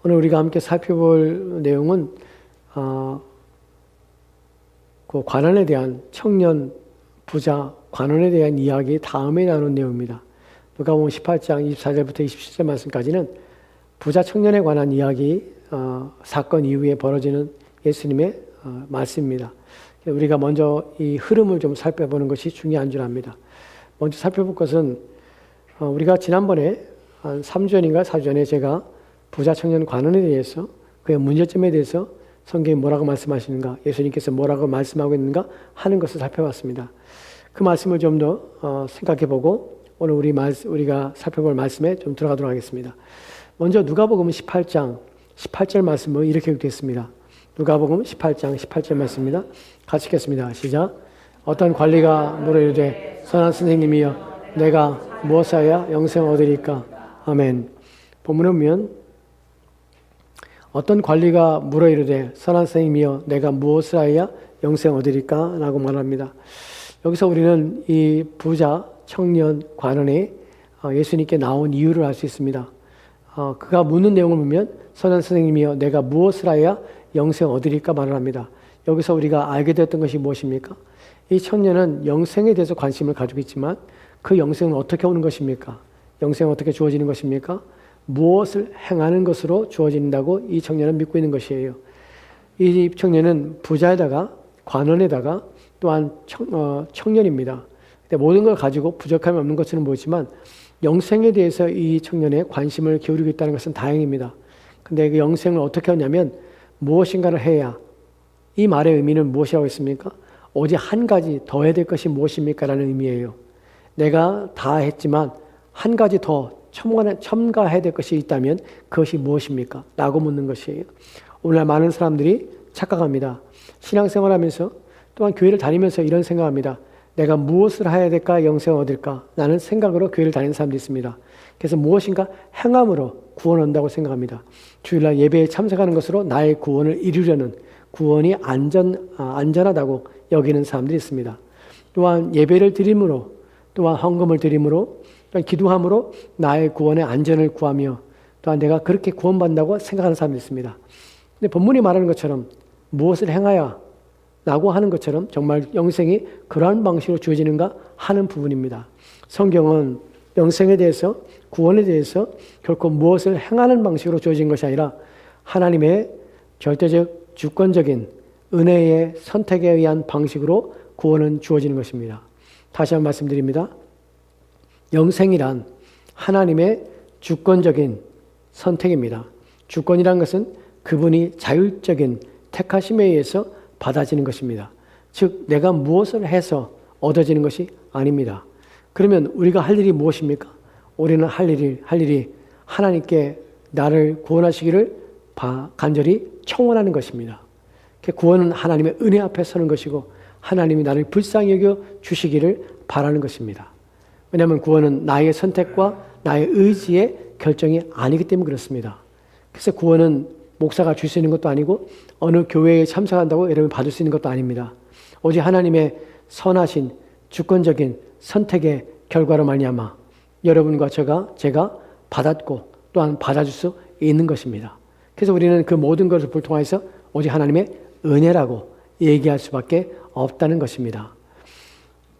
오늘 우리가 함께 살펴볼 내용은 그 관원에 대한 청년, 부자, 관원에 대한 이야기 다음에 나눈 내용입니다. 누가복음 18장 24절부터 27절 말씀까지는 부자 청년에 관한 이야기, 사건 이후에 벌어지는 예수님의 말씀입니다. 우리가 먼저 이 흐름을 좀 살펴보는 것이 중요한 줄 압니다. 먼저 살펴볼 것은 우리가 지난번에 한 3주 전인가 4주 전에 제가 부자 청년 관원에 대해서 그의 문제점에 대해서 성경이 뭐라고 말씀하시는가, 예수님께서 뭐라고 말씀하고 있는가 하는 것을 살펴봤습니다. 그 말씀을 좀 더 생각해보고 오늘 우리가 살펴볼 말씀에 좀 들어가도록 하겠습니다. 먼저 누가복음 18장 18절 말씀은 이렇게 기록되어 누가복음 18장 18절 말씀입니다. 같이 읽겠습니다. 시작. 어떤 관리가 물어 이르되 선한 선생님이여 내가 무엇하여 영생을 얻으리까? 아멘. 본문에 보면 어떤 관리가 물어 이르되 선한 선생님이여 내가 무엇을 하여 영생을 얻으리까? 라고 말합니다. 여기서 우리는 이 부자 청년 관원에 예수님께 나온 이유를 알 수 있습니다. 그가 묻는 내용을 보면 선한 선생님이여 내가 무엇을 하여 영생을 얻으리까 말을 합니다. 여기서 우리가 알게 되었던 것이 무엇입니까? 이 청년은 영생에 대해서 관심을 가지고 있지만 그 영생은 어떻게 오는 것입니까? 영생은 어떻게 주어지는 것입니까? 무엇을 행하는 것으로 주어진다고 이 청년은 믿고 있는 것이에요. 이 청년은 부자에다가 관원에다가 또한 청년입니다. 근데 모든 걸 가지고 부족함이 없는 것은 보이지만 영생에 대해서 이 청년의 관심을 기울이고 있다는 것은 다행입니다. 근데 그 영생을 어떻게 하냐면 무엇인가를 해야, 이 말의 의미는 무엇이라고 했습니까? 오직 한 가지 더 해야 될 것이 무엇입니까? 라는 의미예요. 내가 다 했지만 한 가지 더 첨가해야 될 것이 있다면 그것이 무엇입니까? 라고 묻는 것이에요. 오늘날 많은 사람들이 착각합니다. 신앙생활 하면서 또한 교회를 다니면서 이런 생각합니다. 내가 무엇을 해야 될까? 영생을 얻을까? 라는 생각으로 교회를 다니는 사람들이 있습니다. 그래서 무엇인가 행함으로 구원 얻는다고 생각합니다. 주일날 예배에 참석하는 것으로 나의 구원을 이루려는, 구원이 안전하다고 여기는 사람들이 있습니다. 또한 예배를 드림으로, 또한 헌금을 드림으로, 또한 기도함으로 나의 구원의 안전을 구하며 또한 내가 그렇게 구원받는다고 생각하는 사람들이 있습니다. 근데 본문이 말하는 것처럼 무엇을 행하여 라고 하는 것처럼 정말 영생이 그러한 방식으로 주어지는가 하는 부분입니다. 성경은 영생에 대해서, 구원에 대해서 결코 무엇을 행하는 방식으로 주어진 것이 아니라 하나님의 절대적 주권적인 은혜의 선택에 의한 방식으로 구원은 주어지는 것입니다. 다시 한번 말씀드립니다. 영생이란 하나님의 주권적인 선택입니다. 주권이란 것은 그분이 자율적인 택하심에 의해서 받아지는 것입니다. 즉 내가 무엇을 해서 얻어지는 것이 아닙니다. 그러면 우리가 할 일이 무엇입니까? 우리는 할 일이 하나님께 나를 구원하시기를 간절히 청원하는 것입니다. 구원은 하나님의 은혜 앞에 서는 것이고 하나님이 나를 불쌍히 여겨 주시기를 바라는 것입니다. 왜냐하면 구원은 나의 선택과 나의 의지의 결정이 아니기 때문에 그렇습니다. 그래서 구원은 목사가 줄 수 있는 것도 아니고 어느 교회에 참석한다고 여러분이 받을 수 있는 것도 아닙니다. 오직 하나님의 선하신 주권적인 선택의 결과로 말미암아 여러분과 제가 받았고 또한 받아줄 수 있는 것입니다. 그래서 우리는 그 모든 것을 통해서 오직 하나님의 은혜라고 얘기할 수밖에 없다는 것입니다.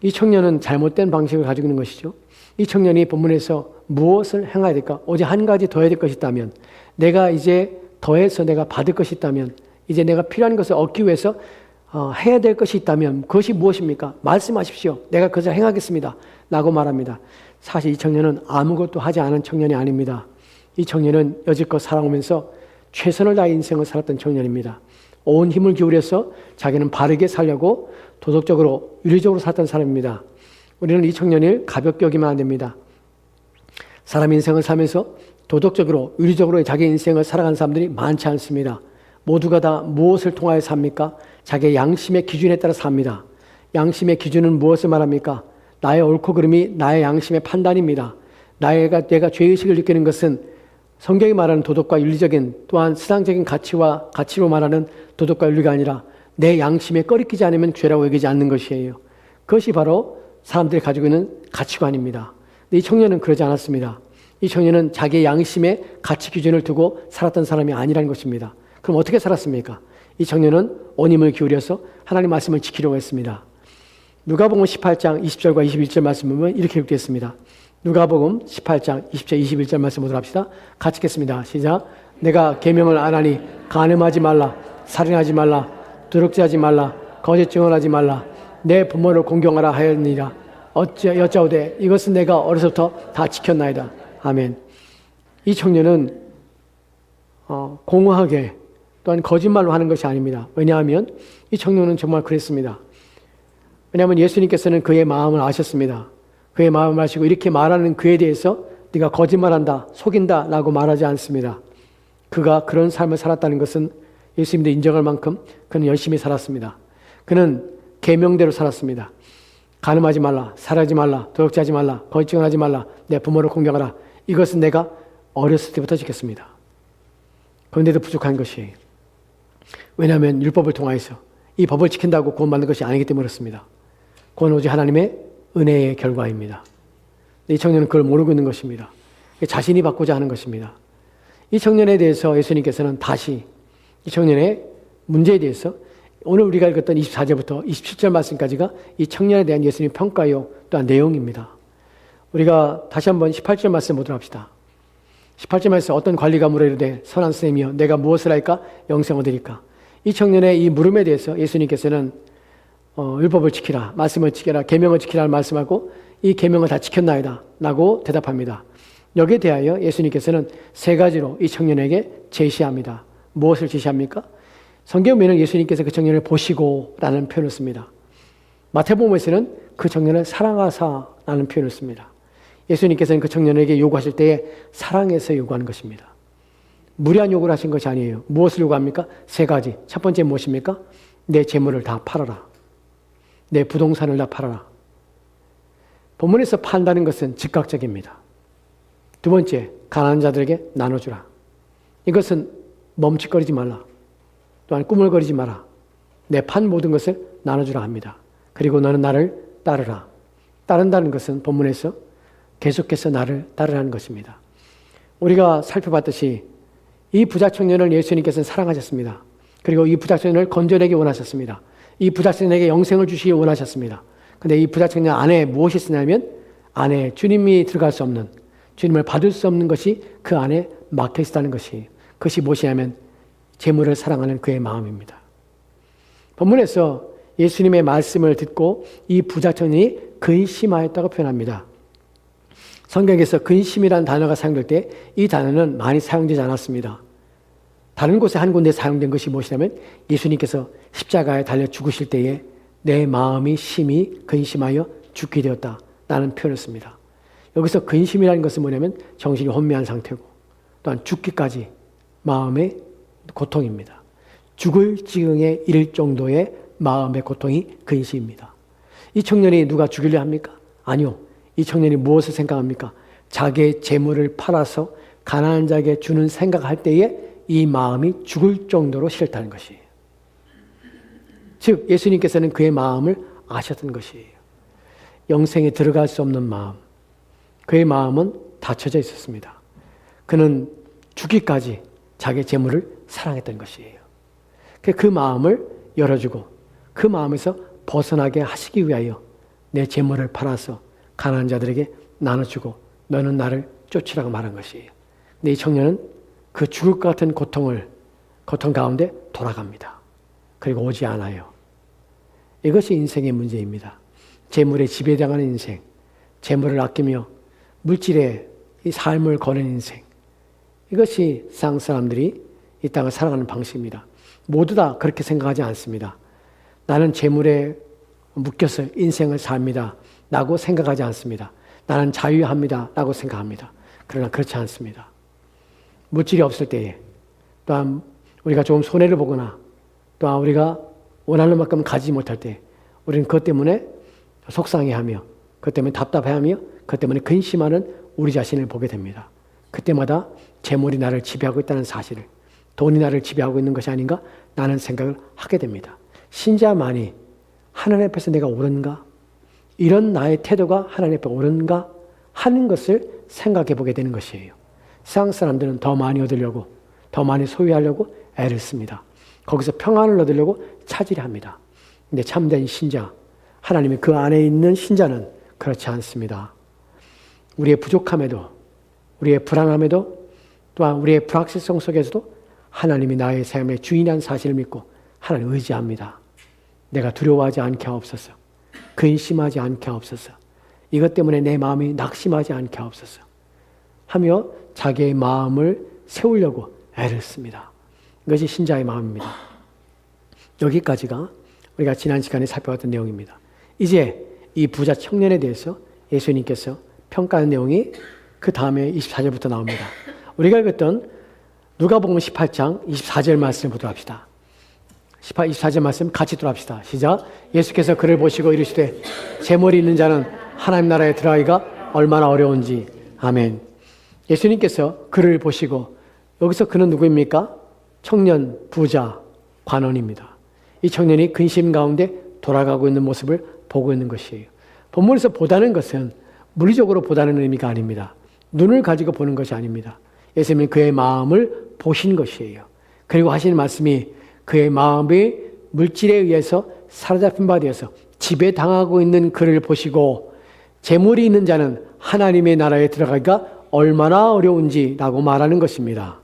이 청년은 잘못된 방식을 가지고 있는 것이죠. 이 청년이 본문에서 무엇을 행해야 될까? 오직 한 가지 더 해야 될 것이 있다면, 내가 이제 더해서 내가 받을 것이 있다면, 이제 내가 필요한 것을 얻기 위해서 해야 될 것이 있다면 그것이 무엇입니까? 말씀하십시오. 내가 그것을 행하겠습니다. 라고 말합니다. 사실 이 청년은 아무것도 하지 않은 청년이 아닙니다. 이 청년은 여지껏 살아오면서 최선을 다해 인생을 살았던 청년입니다. 온 힘을 기울여서 자기는 바르게 살려고 도덕적으로, 윤리적으로 살았던 사람입니다. 우리는 이 청년을 가볍게 여기면 안 됩니다. 사람 인생을 살면서 도덕적으로, 윤리적으로 자기 인생을 살아가는 사람들이 많지 않습니다. 모두가 다 무엇을 통하여 삽니까? 자기의 양심의 기준에 따라 삽니다. 양심의 기준은 무엇을 말합니까? 나의 옳고 그름이 나의 양심의 판단입니다. 내가 죄의식을 느끼는 것은 성경이 말하는 도덕과 윤리적인, 또한 세상적인 가치로 말하는 도덕과 윤리가 아니라 내 양심에 꺼리끼지 않으면 죄라고 여기지 않는 것이에요. 그것이 바로 사람들이 가지고 있는 가치관입니다. 근데 이 청년은 그러지 않았습니다. 이 청년은 자기의 양심에 가치 기준을 두고 살았던 사람이 아니라는 것입니다. 그럼 어떻게 살았습니까? 이 청년은 온 힘을 기울여서 하나님 말씀을 지키려고 했습니다. 누가복음 18장 20절과 21절 말씀 보면 이렇게 기록되어 있습니다. 누가복음 18장 20절 21절 말씀 보도록 합시다. 같이 읽겠습니다. 시작. 내가 계명을 안 하니 간음하지 말라, 살인하지 말라, 도둑질하지 말라, 거짓 증언하지 말라, 내 부모를 공경하라 하였느니라. 여짜오되 이것은 내가 어려서부터 다 지켰나이다. 아멘. 이 청년은 공허하게 또한 거짓말로 하는 것이 아닙니다. 왜냐하면 이 청년은 정말 그랬습니다. 왜냐하면 예수님께서는 그의 마음을 아셨습니다. 그의 마음을 아시고 이렇게 말하는 그에 대해서 네가 거짓말한다, 속인다 라고 말하지 않습니다. 그가 그런 삶을 살았다는 것은 예수님도 인정할 만큼 그는 열심히 살았습니다. 그는 계명대로 살았습니다. 간음하지 말라, 살하지 말라, 도둑질하지 말라, 거짓 증언하지 말라, 내 부모를 공경하라. 이것은 내가 어렸을 때부터 지켰습니다. 그런데도 부족한 것이, 왜냐하면 율법을 통하여서 이 법을 지킨다고 구원받는 것이 아니기 때문에 그렇습니다. 그건 오직 하나님의 은혜의 결과입니다. 이 청년은 그걸 모르고 있는 것입니다. 자신이 받고자 하는 것입니다. 이 청년에 대해서 예수님께서는 다시 이 청년의 문제에 대해서 오늘 우리가 읽었던 24절부터 27절 말씀까지가 이 청년에 대한 예수님 평가요 또한 내용입니다. 우리가 다시 한번 18절 말씀 보도록 합시다. 18절 말씀 어떤 관리가 물어 이르되 선한 선생님이여 내가 무엇을 할까 영생 얻으리까. 이 청년의 이 물음에 대해서 예수님께서는 율법을 지키라, 말씀을 지키라, 계명을 지키라 말씀하고 이 계명을 다 지켰나이다 라고 대답합니다. 여기에 대하여 예수님께서는 세 가지로 이 청년에게 제시합니다. 무엇을 제시합니까? 성경 보면 예수님께서 그 청년을 보시고 라는 표현을 씁니다. 마태복음에서는 그 청년을 사랑하사 라는 표현을 씁니다. 예수님께서는 그 청년에게 요구하실 때에 사랑해서 요구하는 것입니다. 무리한 요구를 하신 것이 아니에요. 무엇을 요구합니까? 세 가지. 첫 번째 무엇입니까? 내 재물을 다 팔아라. 내 부동산을 다 팔아라. 본문에서 판다는 것은 즉각적입니다. 두 번째, 가난한 자들에게 나눠주라. 이것은 멈칫거리지 말라. 또한 꾸물거리지 마라. 내 판 모든 것을 나눠주라 합니다. 그리고 너는 나를 따르라. 따른다는 것은 본문에서 계속해서 나를 따르라는 것입니다. 우리가 살펴봤듯이 이 부자 청년을 예수님께서는 사랑하셨습니다. 그리고 이 부자 청년을 건져내기 원하셨습니다. 이 부자 청년에게 영생을 주시기 원하셨습니다. 그런데 이 부자 청년 안에 무엇이 있으냐면 안에 주님이 들어갈 수 없는, 주님을 받을 수 없는 것이 그 안에 막혀 있다는 것이, 그것이 무엇이냐면 재물을 사랑하는 그의 마음입니다. 본문에서 예수님의 말씀을 듣고 이 부자 청년이 근심하였다고 표현합니다. 성경에서 근심이라는 단어가 사용될 때 이 단어는 많이 사용되지 않았습니다. 다른 곳에 한 군데 사용된 것이 무엇이냐면 예수님께서 십자가에 달려 죽으실 때에 내 마음이 심히 근심하여 죽게 되었다라는 표현을 씁니다. 여기서 근심이라는 것은 뭐냐면 정신이 혼미한 상태고 또한 죽기까지 마음의 고통입니다. 죽을 지경에 이를 정도의 마음의 고통이 근심입니다. 이 청년이 누가 죽이려 합니까? 아니요. 이 청년이 무엇을 생각합니까? 자기의 재물을 팔아서 가난한 자에게 주는 생각할 때에 이 마음이 죽을 정도로 싫다는 것이에요. 즉 예수님께서는 그의 마음을 아셨던 것이에요. 영생에 들어갈 수 없는 마음, 그의 마음은 닫혀져 있었습니다. 그는 죽기까지 자기의 재물을 사랑했던 것이에요. 그 마음을 열어주고 그 마음에서 벗어나게 하시기 위하여 내 재물을 팔아서 가난한 자들에게 나눠주고 너는 나를 쫓으라고 말한 것이에요. 근데 이 청년은 그 죽을 것 같은 고통 가운데 돌아갑니다. 그리고 오지 않아요. 이것이 인생의 문제입니다. 재물에 지배당하는 인생, 재물을 아끼며 물질에 이 삶을 거는 인생, 이것이 세상 사람들이 이 땅을 살아가는 방식입니다. 모두 다 그렇게 생각하지 않습니다. 나는 재물에 묶여서 인생을 삽니다 라고 생각하지 않습니다. 나는 자유합니다 라고 생각합니다. 그러나 그렇지 않습니다. 물질이 없을 때에 또한 우리가 조금 손해를 보거나 또한 우리가 원하는 만큼 가지지 못할 때 우리는 그것 때문에 속상해하며 그것 때문에 답답해하며 그것 때문에 근심하는 우리 자신을 보게 됩니다. 그때마다 재물이 나를 지배하고 있다는 사실을, 돈이 나를 지배하고 있는 것이 아닌가 라는 생각을 하게 됩니다. 신자만이 하나님 앞에서 내가 옳은가? 이런 나의 태도가 하나님 앞에 옳은가 하는 것을 생각해 보게 되는 것이에요. 세상 사람들은 더 많이 얻으려고, 더 많이 소유하려고 애를 씁니다. 거기서 평안을 얻으려고 차지를 합니다. 근데 참된 신자, 하나님의 그 안에 있는 신자는 그렇지 않습니다. 우리의 부족함에도, 우리의 불안함에도, 또한 우리의 불확실성 속에서도 하나님이 나의 삶의 주인이라는 사실을 믿고 하나님을 의지합니다. 내가 두려워하지 않게 하옵소서. 근심하지 않게 하옵소서. 이것 때문에 내 마음이 낙심하지 않게 하옵소서. 하며 자기의 마음을 세우려고 애를 씁니다. 이것이 신자의 마음입니다. 여기까지가 우리가 지난 시간에 살펴봤던 내용입니다. 이제 이 부자 청년에 대해서 예수님께서 평가하는 내용이 그 다음에 24절부터 나옵니다. 우리가 읽었던 누가복음 18장 24절 말씀을 보도록 합시다. 24절 말씀 같이 돌아합시다. 시작. 예수께서 그를 보시고 이르시되 재물이 있는 자는 하나님 나라에 들어가기가 얼마나 어려운지. 아멘. 예수님께서 그를 보시고, 여기서 그는 누구입니까? 청년, 부자, 관원입니다. 이 청년이 근심 가운데 돌아가고 있는 모습을 보고 있는 것이에요. 본문에서 보다는 것은 물리적으로 보다는 의미가 아닙니다. 눈을 가지고 보는 것이 아닙니다. 예수님은 그의 마음을 보신 것이에요. 그리고 하시는 말씀이 그의 마음이 물질에 의해서 사로잡힌 바 되어서 지배당하고 있는 그를 보시고 재물이 있는 자는 하나님의 나라에 들어가기가 얼마나 어려운지라고 말하는 것입니다.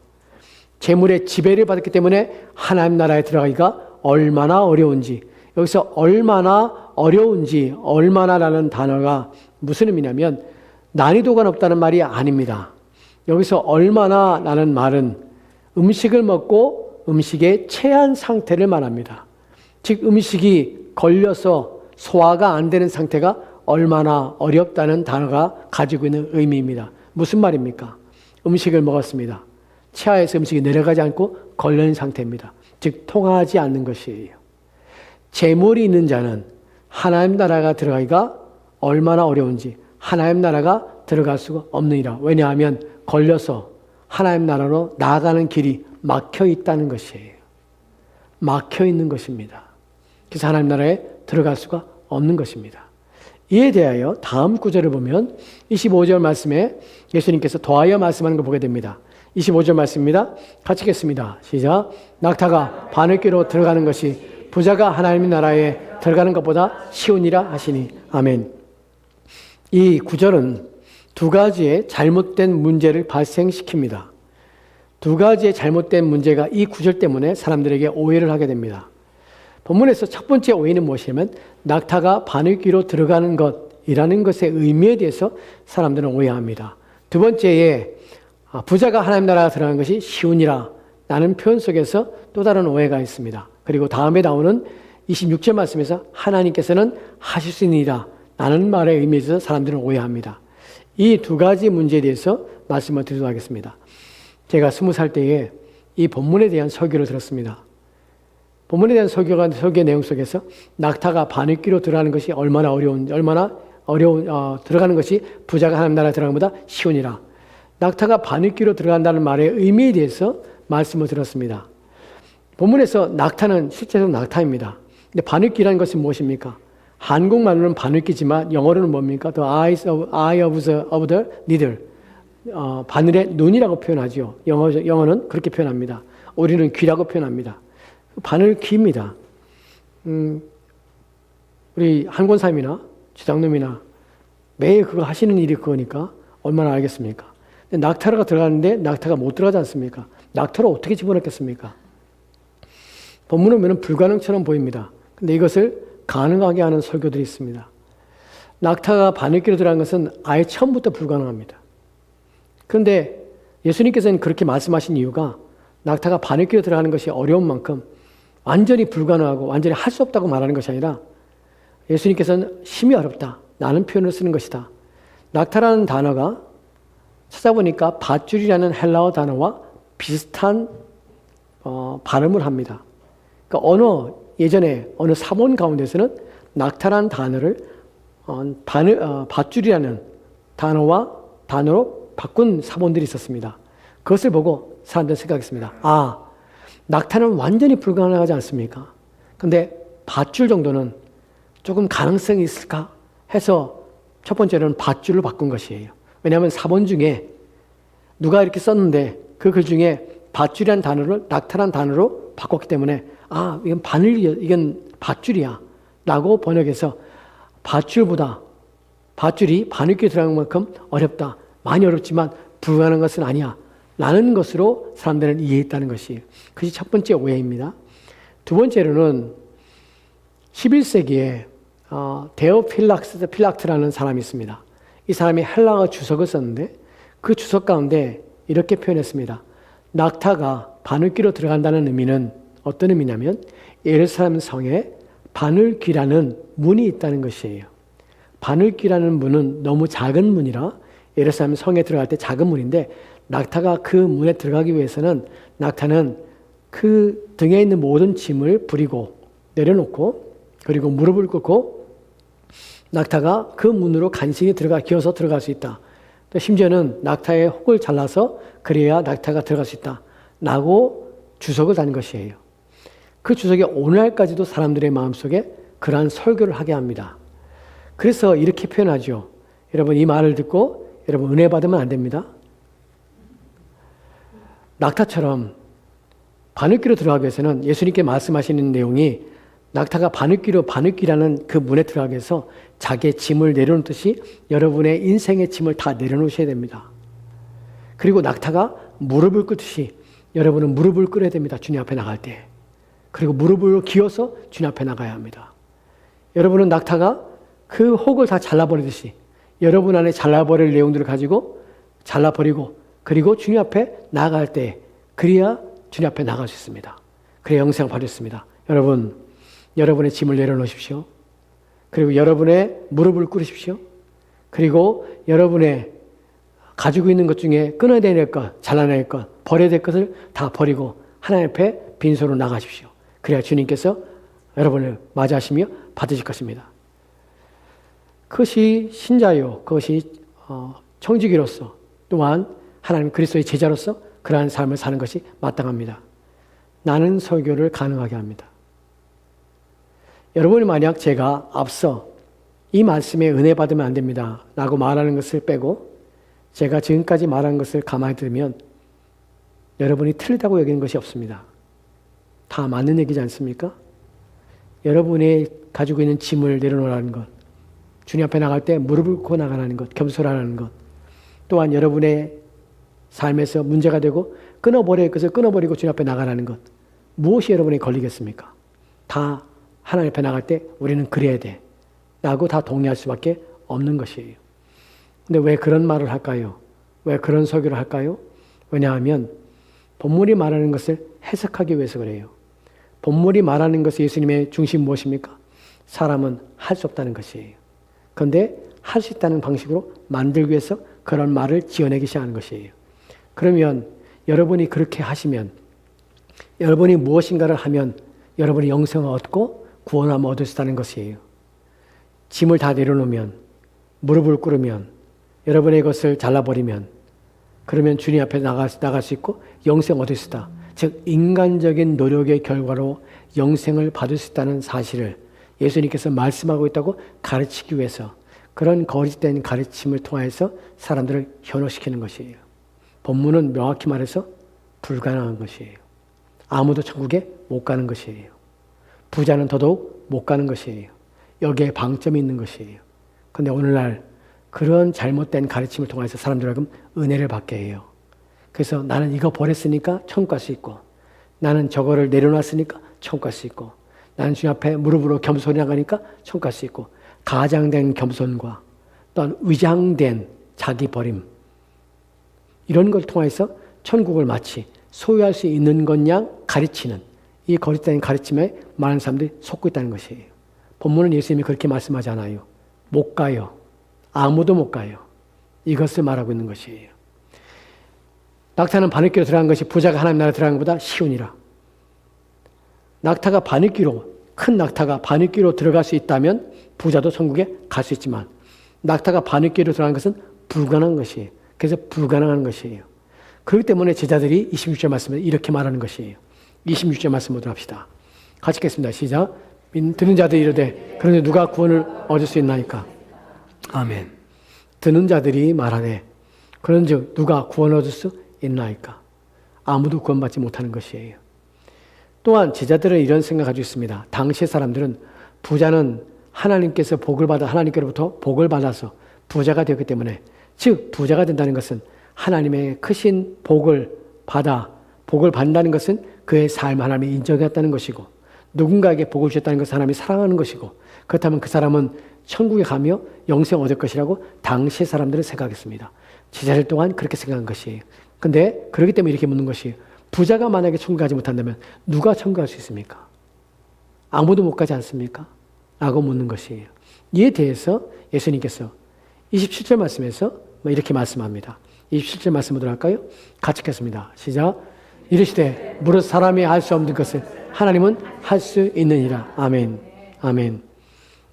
재물의 지배를 받았기 때문에 하나님 나라에 들어가기가 얼마나 어려운지, 여기서 얼마나 어려운지, 얼마나라는 단어가 무슨 의미냐면 난이도가 높다는 말이 아닙니다. 여기서 얼마나라는 말은 음식을 먹고 음식에 체한 상태를 말합니다. 즉 음식이 걸려서 소화가 안 되는 상태가 얼마나 어렵다는 단어가 가지고 있는 의미입니다. 무슨 말입니까? 음식을 먹었습니다. 치아에서 음식이 내려가지 않고 걸려있는 상태입니다. 즉 통하지 않는 것이에요. 재물이 있는 자는 하나님 나라가 들어가기가 얼마나 어려운지, 하나님 나라가 들어갈 수가 없느니라. 왜냐하면 걸려서 하나님 나라로 나아가는 길이 막혀 있다는 것이에요. 막혀 있는 것입니다. 그래서 하나님 나라에 들어갈 수가 없는 것입니다. 이에 대하여 다음 구절을 보면 25절 말씀에 예수님께서 더하여 말씀하는 걸 보게 됩니다. 25절 말씀입니다. 같이 읽겠습니다. 시작. 낙타가 바늘귀로 들어가는 것이 부자가 하나님의 나라에 들어가는 것보다 쉬우니라 하시니. 아멘. 이 구절은 두 가지의 잘못된 문제를 발생시킵니다. 두 가지의 잘못된 문제가 이 구절 때문에 사람들에게 오해를 하게 됩니다. 본문에서 첫 번째 오해는 무엇이냐면 낙타가 바늘귀로 들어가는 것이라는 것의 의미에 대해서 사람들은 오해합니다. 두 번째에 부자가 하나님 나라가 들어가는 것이 쉬우니라 라는 표현 속에서 또 다른 오해가 있습니다. 그리고 다음에 나오는 26절 말씀에서 하나님께서는 하실 수 있느니라 라는 말의 의미에 있어서 사람들은 오해합니다. 이 두 가지 문제에 대해서 말씀을 드리도록 하겠습니다. 제가 20살 때에 이 본문에 대한 설교를 들었습니다. 본문에 대한 설교의 내용 속에서 낙타가 바늘귀로 들어가는 것이 얼마나 들어가는 것이 부자가 하나님 나라에 들어가는 것보다 쉬우니라. 낙타가 바늘귀로 들어간다는 말의 의미에 대해서 말씀을 들었습니다. 본문에서 낙타는 실제로 낙타입니다. 근데 바늘귀라는 것은 무엇입니까? 한국말로는 바늘귀지만 영어로는 뭡니까? The eye of the needle. 바늘의 눈이라고 표현하죠. 영어는 그렇게 표현합니다. 우리는 귀라고 표현합니다. 바늘귀입니다. 우리 한권사님이나 주장놈이나 매일 그거 하시는 일이 그거니까 얼마나 알겠습니까? 근데 낙타가 들어가는데 낙타가 못 들어가지 않습니까? 낙타를 어떻게 집어넣겠습니까? 본문을 보면 불가능처럼 보입니다. 근데 이것을 가능하게 하는 설교들이 있습니다. 낙타가 바늘귀로 들어간 것은 아예 처음부터 불가능합니다. 그런데 예수님께서는 그렇게 말씀하신 이유가 낙타가 바늘귀로 들어가는 것이 어려운 만큼 완전히 불가능하고 완전히 할 수 없다고 말하는 것이 아니라 예수님께서는 심히 어렵다 라는 표현을 쓰는 것이다. 낙타라는 단어가 찾아보니까 밧줄이라는 헬라어 단어와 비슷한 발음을 합니다. 그러니까 예전에 어느 사본 가운데서는 낙타라는 단어를 밧줄이라는 단어로 바꾼 사본들이 있었습니다. 그것을 보고 사람들은 생각했습니다. 낙타는 완전히 불가능하지 않습니까? 근데 밧줄 정도는 조금 가능성이 있을까 해서 첫 번째로는 밧줄로 바꾼 것이에요. 왜냐하면 사본 중에 누가 이렇게 썼는데 그 글 중에 밧줄이라는 단어를 낙타라는 단어로 바꿨기 때문에 이건 밧줄이야 라고 번역해서 밧줄이 바늘귀에 들어간 만큼 어렵다. 많이 어렵지만 불가능한 것은 아니야. 라는 것으로 사람들은 이해했다는 것이 그것이 첫 번째 오해입니다. 두 번째로는 11세기에 데오필락트라는 사람이 있습니다. 이 사람이 헬라어 주석을 썼는데 그 주석 가운데 이렇게 표현했습니다. 낙타가 바늘귀로 들어간다는 의미는 어떤 의미냐면 예루살렘 성에 바늘귀라는 문이 있다는 것이에요. 바늘귀라는 문은 너무 작은 문이라 예루살렘 성에 들어갈 때 작은 문인데 낙타가 그 문에 들어가기 위해서는 낙타는 그 등에 있는 모든 짐을 부리고 내려놓고 그리고 무릎을 꿇고 낙타가 그 문으로 간신히 기어서 들어갈 수 있다. 심지어는 낙타의 혹을 잘라서 그래야 낙타가 들어갈 수 있다. 라고 주석을 단 것이에요. 그 주석이 오늘날까지도 사람들의 마음속에 그러한 설교를 하게 합니다. 그래서 이렇게 표현하죠. 여러분 이 말을 듣고 여러분 은혜 받으면 안 됩니다. 낙타처럼 바늘귀로 들어가기 위해서는 예수님께 말씀하시는 내용이 낙타가 바늘귀라는 그 문에 들어가기 위해서 자기의 짐을 내려놓듯이 여러분의 인생의 짐을 다 내려놓으셔야 됩니다. 그리고 낙타가 무릎을 꿇듯이 여러분은 무릎을 꿇어야 됩니다. 주님 앞에 나갈 때. 그리고 무릎을 기어서 주님 앞에 나가야 합니다. 여러분은 낙타가 그 혹을 다 잘라버리듯이 여러분 안에 잘라버릴 내용들을 가지고 잘라버리고 그리고 주님 앞에 나아갈 때 그래야 주님 앞에 나갈 수 있습니다. 그래야 영생을 받을 수 있습니다. 여러분의 짐을 내려놓으십시오. 그리고 여러분의 무릎을 꿇으십시오. 그리고 여러분의 가지고 있는 것 중에 끊어야 될 것, 잘라낼 것, 버려야 될 것을 다 버리고 하나님 앞에 빈손으로 나가십시오. 그래야 주님께서 여러분을 맞이하시며 받으실 것입니다. 그것이 신자요, 그것이 청지기로서 또한 하나님 그리스도의 제자로서 그러한 삶을 사는 것이 마땅합니다. 나는 설교를 가능하게 합니다. 여러분이 만약 제가 앞서 이 말씀에 은혜 받으면 안 됩니다 라고 말하는 것을 빼고 제가 지금까지 말한 것을 가만히 들으면 여러분이 틀리다고 여기는 것이 없습니다. 다 맞는 얘기지 않습니까? 여러분이 가지고 있는 짐을 내려놓으라는 것, 주님 앞에 나갈 때 무릎을 꿇고 나가라는 것, 겸손하라는 것, 또한 여러분의 삶에서 문제가 되고 끊어버릴 것을 끊어버리고 주님 앞에 나가라는 것, 무엇이 여러분에게 걸리겠습니까? 다 하나님 앞에 나갈 때 우리는 그래야 돼 라고 다 동의할 수밖에 없는 것이에요. 근데 왜 그런 말을 할까요? 왜 그런 설교를 할까요? 왜냐하면 본문이 말하는 것을 해석하기 위해서 그래요. 본문이 말하는 것이 예수님의 중심 무엇입니까? 사람은 할 수 없다는 것이에요. 그런데 할 수 있다는 방식으로 만들기 위해서 그런 말을 지어내기 시작하는 것이에요. 그러면 여러분이 그렇게 하시면 여러분이 무엇인가를 하면 여러분이 영생을 얻고 구원함을 얻을 수 있다는 것이에요. 짐을 다 내려놓으면 무릎을 꿇으면 여러분의 것을 잘라버리면 그러면 주님 앞에 나갈 수 있고 영생 얻을 수 있다. 즉 인간적인 노력의 결과로 영생을 받을 수 있다는 사실을 예수님께서 말씀하고 있다고 가르치기 위해서 그런 거짓된 가르침을 통해서 사람들을 현혹시키는 것이에요. 본문은 명확히 말해서 불가능한 것이에요. 아무도 천국에 못 가는 것이에요. 부자는 더더욱 못 가는 것이에요. 여기에 방점이 있는 것이에요. 그런데 오늘날 그런 잘못된 가르침을 통해서 사람들에게 은혜를 받게 해요. 그래서 나는 이거 버렸으니까 천국 갈 수 있고 나는 저거를 내려놨으니까 천국 갈 수 있고 나는 주님 앞에 무릎으로 겸손히 나가니까 천국 갈 수 있고 가장된 겸손과 또한 위장된 자기 버림 이런 걸 통해서 천국을 마치 소유할 수 있는 것 양 가르치는 이 거짓된 가르침에 많은 사람들이 속고 있다는 것이에요. 본문은 예수님이 그렇게 말씀하지 않아요. 못 가요. 아무도 못 가요. 이것을 말하고 있는 것이에요. 낙타는 바늘귀로 들어간 것이 부자가 하나님 나라에 들어간 것보다 쉬우니라. 낙타가 큰 낙타가 바늘귀로 들어갈 수 있다면 부자도 천국에 갈 수 있지만 낙타가 바늘귀로 들어간 것은 불가능한 것이에요. 그래서 불가능한 것이에요. 그렇기 때문에 제자들이 26절 말씀을 이렇게 말하는 것이에요. 26절 말씀 보도록 합시다. 같이 읽겠습니다. 시작. 듣는 자들이 이르되 그런데 누가 구원을 얻을 수 있나이까? 아멘. 듣는 자들이 말하되 그런즉 누가 구원 얻을 수 있나이까? 아무도 구원받지 못하는 것이에요. 또한 제자들은 이런 생각 가지고 있습니다. 당시의 사람들은 부자는 하나님께서 하나님께로부터 복을 받아서 부자가 되었기 때문에, 즉 부자가 된다는 것은 하나님의 크신 복을 받는다는 것은 그의 삶 하나님이 인정했다는 것이고, 누군가에게 복을 주셨다는 것은 하나님이 사랑하는 것이고, 그렇다면 그 사람은 천국에 가며 영생 얻을 것이라고 당시의 사람들은 생각했습니다. 제자들 또한 그렇게 생각한 것이에요. 근데 그렇기 때문에 이렇게 묻는 것이에요. 부자가 만약에 천국 가지 못한다면 누가 천국 갈 수 있습니까? 아무도 못 가지 않습니까? 라고 묻는 것이에요. 이에 대해서 예수님께서 27절 말씀에서 이렇게 말씀합니다. 27절 말씀 보도록 할까요? 같이 읽겠습니다. 시작. 이르시되 무릇 사람이 할 수 없는 것을 하나님은 할 수 있느니라. 아멘. 아멘.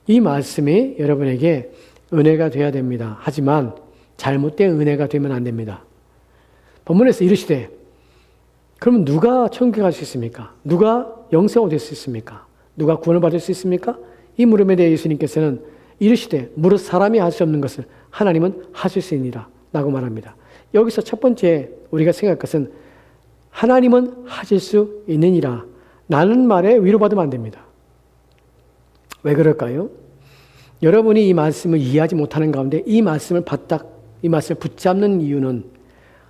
이 말씀이 여러분에게 은혜가 되어야 됩니다. 하지만 잘못된 은혜가 되면 안 됩니다. 본문에서 이르시되, 그러면 누가 천국에 갈 수 있습니까? 누가 영생 얻을 수 있습니까? 누가 구원을 받을 수 있습니까? 이 물음에 대해 예수님께서는 이르시되 무릇 사람이 할 수 없는 것을 하나님은 하실 수 있느니라 라고 말합니다. 여기서 첫 번째 우리가 생각할 것은 하나님은 하실 수 있느니라 라는 말에 위로받으면 안 됩니다. 왜 그럴까요? 여러분이 이 말씀을 이해하지 못하는 가운데 이 말씀을 붙잡는 이유는,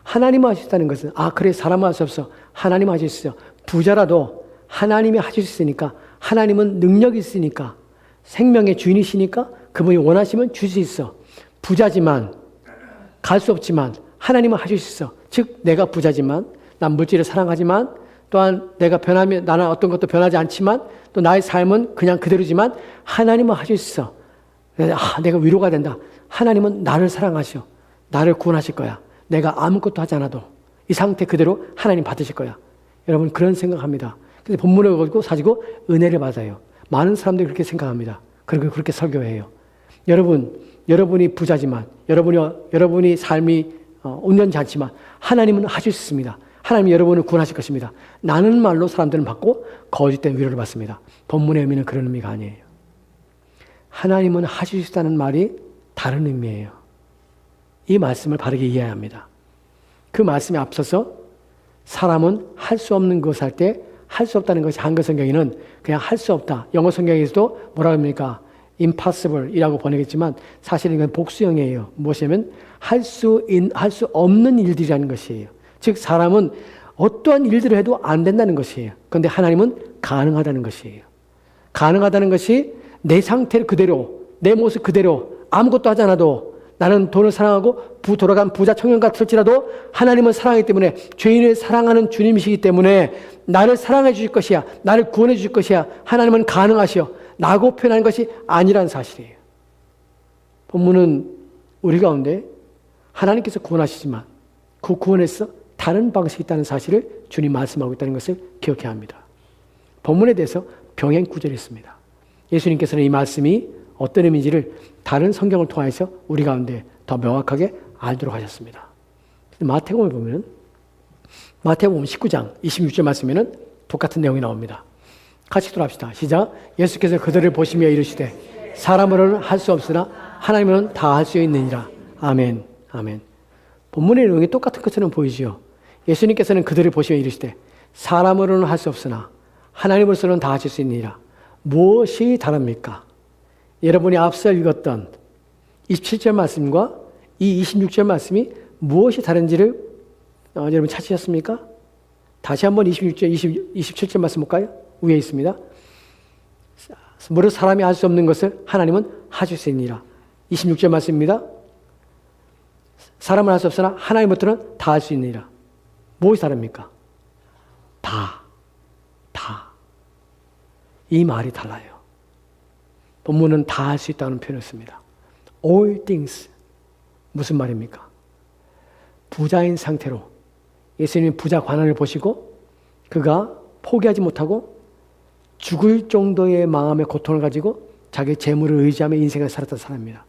하나님은 하셨다는 것은 그래 사람은 할 수 없어, 하나님은 하실 수 있어. 부자라도 하나님이 하실 수 있으니까, 하나님은 능력이 있으니까, 생명의 주인이시니까 그분이 원하시면 줄 수 있어. 부자지만 갈 수 없지만 하나님은 하실 수 있어. 즉 내가 부자지만, 난 물질을 사랑하지만, 또한 나는 어떤 것도 변하지 않지만, 또 나의 삶은 그냥 그대로지만 하나님은 하실 수 있어. 내가 위로가 된다. 하나님은 나를 사랑하셔. 나를 구원하실 거야. 내가 아무것도 하지 않아도 이 상태 그대로 하나님 받으실 거야. 여러분 그런 생각합니다. 그래서 본문을 가지고 은혜를 받아요. 많은 사람들이 그렇게 생각합니다. 그리고 그렇게 설교해요. 여러분이 부자지만, 여러분이 삶이 온전치 않지만 하나님은 하실 수 있습니다. 하나님이 여러분을 구원하실 것입니다. 라는 말로 사람들은 받고 거짓된 위로를 받습니다. 본문의 의미는 그런 의미가 아니에요. 하나님은 하실 수 있다는 말이 다른 의미예요. 이 말씀을 바르게 이해해야 합니다. 그 말씀에 앞서서 사람은 할 수 없는 것을 할 때 할 수 없다는 것이 한글 성경에는 그냥 할 수 없다. 영어 성경에서도 뭐라 합니까? impossible이라고 번역했지만 사실은 이건 복수형이에요. 무엇이냐면 할 수 없는 일들이라는 것이에요. 즉 사람은 어떠한 일들을 해도 안 된다는 것이에요. 그런데 하나님은 가능하다는 것이에요. 가능하다는 것이 내 상태 그대로, 내 모습 그대로 아무것도 하지 않아도, 나는 돈을 사랑하고 돌아간 부자 청년 같을지라도 하나님은 사랑하기 때문에, 죄인을 사랑하는 주님이시기 때문에 나를 사랑해 주실 것이야, 나를 구원해 주실 것이야, 하나님은 가능하시오 라고 표현하는 것이 아니라는 사실이에요. 본문은 우리 가운데 하나님께서 구원하시지만 그 구원에서 다른 방식이 있다는 사실을 주님 말씀하고 있다는 것을 기억해야 합니다. 본문에 대해서 병행 구절이 있습니다. 예수님께서는 이 말씀이 어떤 의미인지를 다른 성경을 통해서 우리 가운데 더 명확하게 알도록 하셨습니다. 마태복음에 보면, 마태복음 19장 26절 말씀에는 똑같은 내용이 나옵니다. 같이 돌아합시다. 시작. 예수께서 그들을 보시며 이르시되 사람으로는 할 수 없으나 하나님으로는 다 할 수 있느니라. 아멘. 아멘. 본문의 내용이 똑같은 것처럼 보이지요. 예수님께서는 그들을 보시며 이르시되 사람으로는 할 수 없으나 하나님으로서는 다 하실 수 있느니라. 무엇이 다릅니까? 여러분이 앞서 읽었던 27절 말씀과 이 26절 말씀이 무엇이 다른지를 여러분 찾으셨습니까? 다시 한번 27절 말씀 볼까요? 위에 있습니다. 무릇 사람이 할 수 없는 것을 하나님은 하실 수 있느니라. 26절 말씀입니다. 사람은 할 수 없으나 하나님부터는 다 할 수 있느니라. 무엇이 다릅니까? 다. 이 말이 달라요. 본문은 다 할 수 있다는 표현을 씁니다. All things. 무슨 말입니까? 부자인 상태로 예수님이 부자 관원을 보시고 그가 포기하지 못하고 죽을 정도의 마음의 고통을 가지고 자기 재물을 의지하며 인생을 살았던 사람입니다.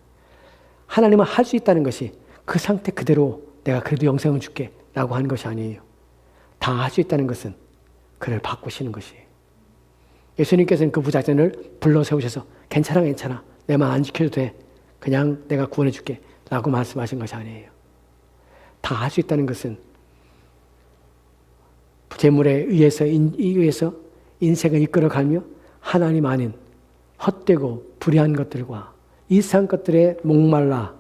하나님은 할 수 있다는 것이 그 상태 그대로 내가 그래도 영생을 줄게 라고 하는 것이 아니에요. 다 할 수 있다는 것은 그를 바꾸시는 것이에요. 예수님께서는 그 부자전을 불러 세우셔서 괜찮아 내 말 안 지켜도 돼, 그냥 내가 구원해 줄게 라고 말씀하신 것이 아니에요. 다 할 수 있다는 것은 재물에 의해서 인생을 이끌어가며 하나님 아닌 헛되고 불의한 것들과 이상한 것들에 목말라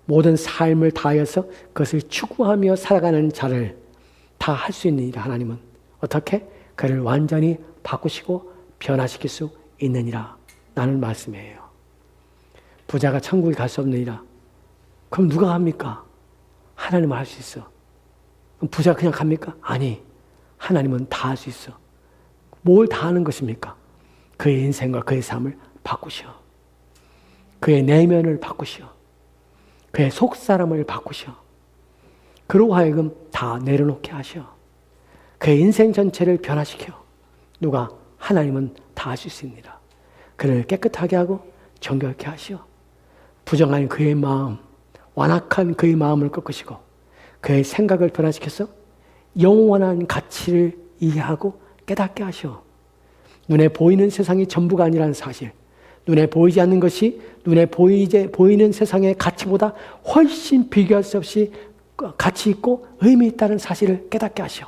모든 삶을 다하여서 그것을 추구하며 살아가는 자를 다 할 수 있느니라. 하나님은 어떻게? 그를 완전히 바꾸시고 변화시킬 수 있느니라. 라는 말씀이에요. 부자가 천국에 갈 수 없느니라. 그럼 누가 합니까? 하나님은 할 수 있어. 그럼 부자가 그냥 갑니까? 아니, 하나님은 다 할 수 있어. 뭘 다 하는 것입니까? 그의 인생과 그의 삶을 바꾸시오. 그의 내면을 바꾸시오. 그의 속사람을 바꾸시오. 그로 하여금 다 내려놓게 하시오. 그의 인생 전체를 변화시켜. 누가? 하나님은 다 하실 수 있느니라. 그를 깨끗하게 하고 정결케 하시오. 부정한 그의 마음, 완악한 그의 마음을 꺾으시고 그의 생각을 변화시켜서 영원한 가치를 이해하고 깨닫게 하시오. 눈에 보이는 세상이 전부가 아니라는 사실, 눈에 보이지 않는 것이 눈에 보이는 세상의 가치보다 훨씬 비교할 수 없이 가치 있고 의미 있다는 사실을 깨닫게 하시오.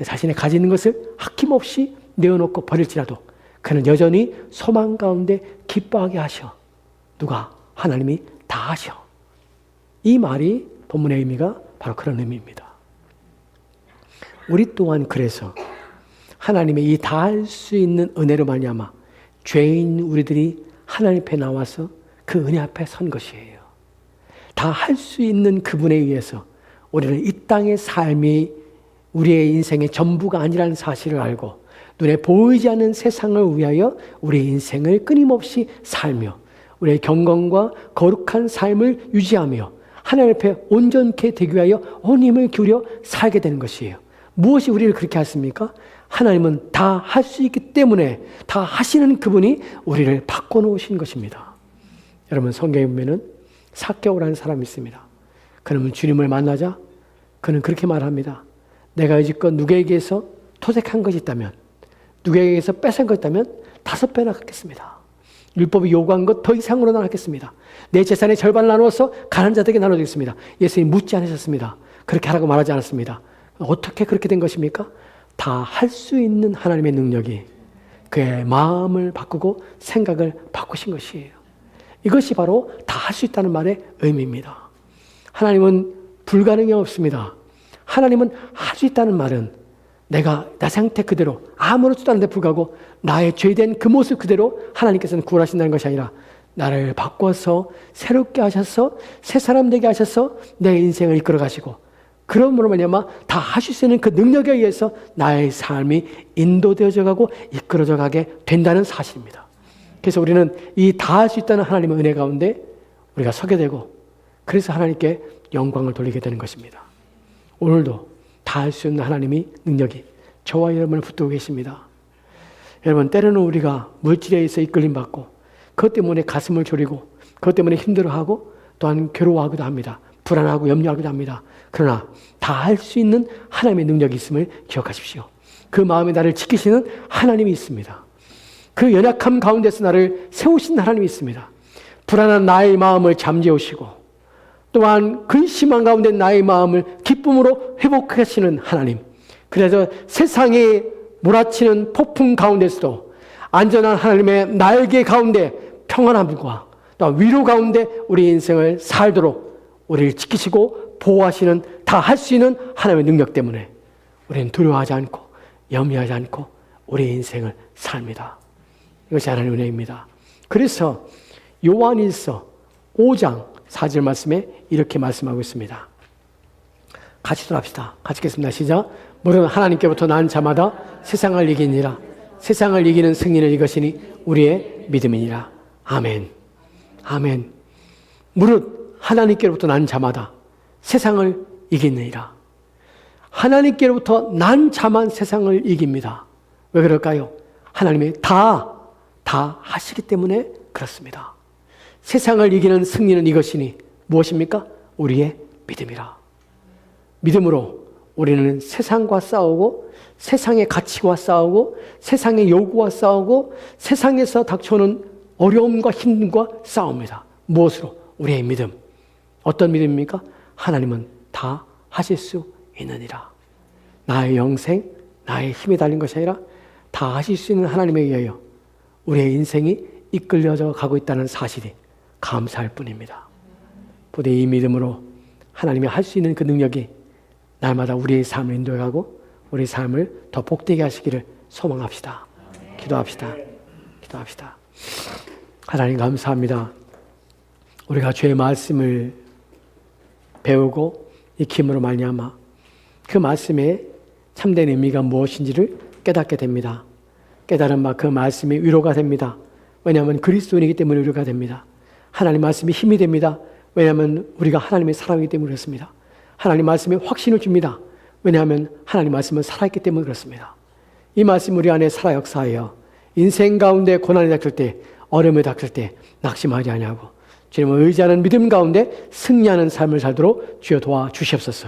자신의 가지는 것을 아낌없이 내어놓고 버릴지라도 그는 여전히 소망 가운데 기뻐하게 하시오. 누가? 하나님이 다 하시오. 이 말이 본문의 의미가 바로 그런 의미입니다. 우리 또한 그래서 하나님의 이 다 할 수 있는 은혜로 말미암아 죄인 우리들이 하나님 앞에 나와서 그 은혜 앞에 선 것이에요. 다 할 수 있는 그분에 의해서 우리는 이 땅의 삶이 우리의 인생의 전부가 아니라는 사실을 알고 눈에 보이지 않는 세상을 위하여 우리의 인생을 끊임없이 살며 우리의 경건과 거룩한 삶을 유지하며 하나님 앞에 온전케 되기 위하여 온 힘을 기울여 살게 되는 것이에요. 무엇이 우리를 그렇게 하십니까? 하나님은 다 할 수 있기 때문에 다 하시는 그분이 우리를 바꿔놓으신 것입니다. 여러분, 성경에 보면은 삭개오라는 사람이 있습니다. 그러면 주님을 만나자 그는 그렇게 말합니다. 내가 여지껏 누구에게서 토색한 것이 있다면, 누구에게서 뺏은 것이 있다면 5배나 갚겠습니다. 율법이 요구한 것 더 이상으로 나누겠습니다. 내 재산의 절반을 나누어서 가난한 자들에게 나눠주겠습니다. 예수님 묻지 않으셨습니다. 그렇게 하라고 말하지 않았습니다. 어떻게 그렇게 된 것입니까? 다 할 수 있는 하나님의 능력이 그의 마음을 바꾸고 생각을 바꾸신 것이에요. 이것이 바로 다 할 수 있다는 말의 의미입니다. 하나님은 불가능이 없습니다. 하나님은 할 수 있다는 말은 내가 나 상태 그대로 아무렇지도 않은데 불구하고 나의 죄된 그 모습 그대로 하나님께서는 구원하신다는 것이 아니라 나를 바꿔서 새롭게 하셔서 새 사람 되게 하셔서 내 인생을 이끌어 가시고 그러므로 말미암아 다 하실 수 있는 그 능력에 의해서 나의 삶이 인도되어져 가고 이끌어져 가게 된다는 사실입니다. 그래서 우리는 이 다 할 수 있다는 하나님의 은혜 가운데 우리가 서게 되고 그래서 하나님께 영광을 돌리게 되는 것입니다. 오늘도 다 할 수 있는 하나님이 능력이 저와 여러분을 붙들고 계십니다. 여러분, 때로는 우리가 물질에 의해서 이끌림받고 그것 때문에 가슴을 졸이고 그것 때문에 힘들어하고 또한 괴로워하기도 합니다. 불안하고 염려하기도 합니다. 그러나 다 할 수 있는 하나님의 능력이 있음을 기억하십시오. 그 마음에 나를 지키시는 하나님이 있습니다. 그 연약함 가운데서 나를 세우신 하나님이 있습니다. 불안한 나의 마음을 잠재우시고 또한 근심한 가운데 나의 마음을 기쁨으로 회복하시는 하나님. 그래서 세상에 몰아치는 폭풍 가운데서도 안전한 하나님의 날개 가운데 평안함과 또 위로 가운데 우리 인생을 살도록 우리를 지키시고 보호하시는 다 할 수 있는 하나님의 능력 때문에 우리는 두려워하지 않고 염려하지 않고 우리의 인생을 삽니다. 이것이 하나님의 은혜입니다. 그래서 요한일서 5장 4절 말씀에 이렇게 말씀하고 있습니다. 같이 돌아합시다. 같이 읽겠습니다. 시작. 무릇 하나님께부터 난 자마다 세상을 이기니라. 세상을 이기는 승리는 이것이니 우리의 믿음이니라. 아멘. 아멘. 무릇 하나님께로부터 난 자마다 세상을 이기느니라. 하나님께로부터 난 자만 세상을 이깁니다. 왜 그럴까요? 하나님이 다 하시기 때문에 그렇습니다. 세상을 이기는 승리는 이것이니 무엇입니까? 우리의 믿음이라. 믿음으로 우리는 세상과 싸우고 세상의 가치와 싸우고 세상의 요구와 싸우고 세상에서 닥쳐오는 어려움과 힘과 싸웁니다. 무엇으로? 우리의 믿음. 어떤 믿음입니까? 하나님은 다 하실 수 있느니라. 나의 영생, 나의 힘이 달린 것이 아니라 다 하실 수 있는 하나님에 의하여 우리의 인생이 이끌려져 가고 있다는 사실이 감사할 뿐입니다. 부디 이 믿음으로 하나님이 할 수 있는 그 능력이 날마다 우리의 삶을 인도하고 우리의 삶을 더 복되게 하시기를 소망합시다. 기도합시다. 기도합시다. 하나님 감사합니다. 우리가 주의 말씀을 배우고 익힘으로 말미암아 그 말씀의 참된 의미가 무엇인지를 깨닫게 됩니다. 깨달은 바 그 말씀이 위로가 됩니다. 왜냐하면 그리스도인이기 때문에 위로가 됩니다. 하나님 말씀이 힘이 됩니다. 왜냐하면 우리가 하나님의 사랑이기 때문에 그렇습니다. 하나님 말씀이 확신을 줍니다. 왜냐하면 하나님 말씀은 살아있기 때문에 그렇습니다. 이 말씀 우리 안에 살아 역사하여 인생 가운데 고난이 닥칠 때, 어려움이 닥칠 때 낙심하지 아니하고 주님을 의지하는 믿음 가운데 승리하는 삶을 살도록 주여 도와주시옵소서.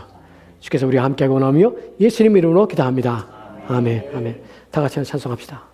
주께서 우리와 함께하고 나오며 예수님 이름으로 기도합니다. 아멘. 아멘. 다 같이 찬송합시다.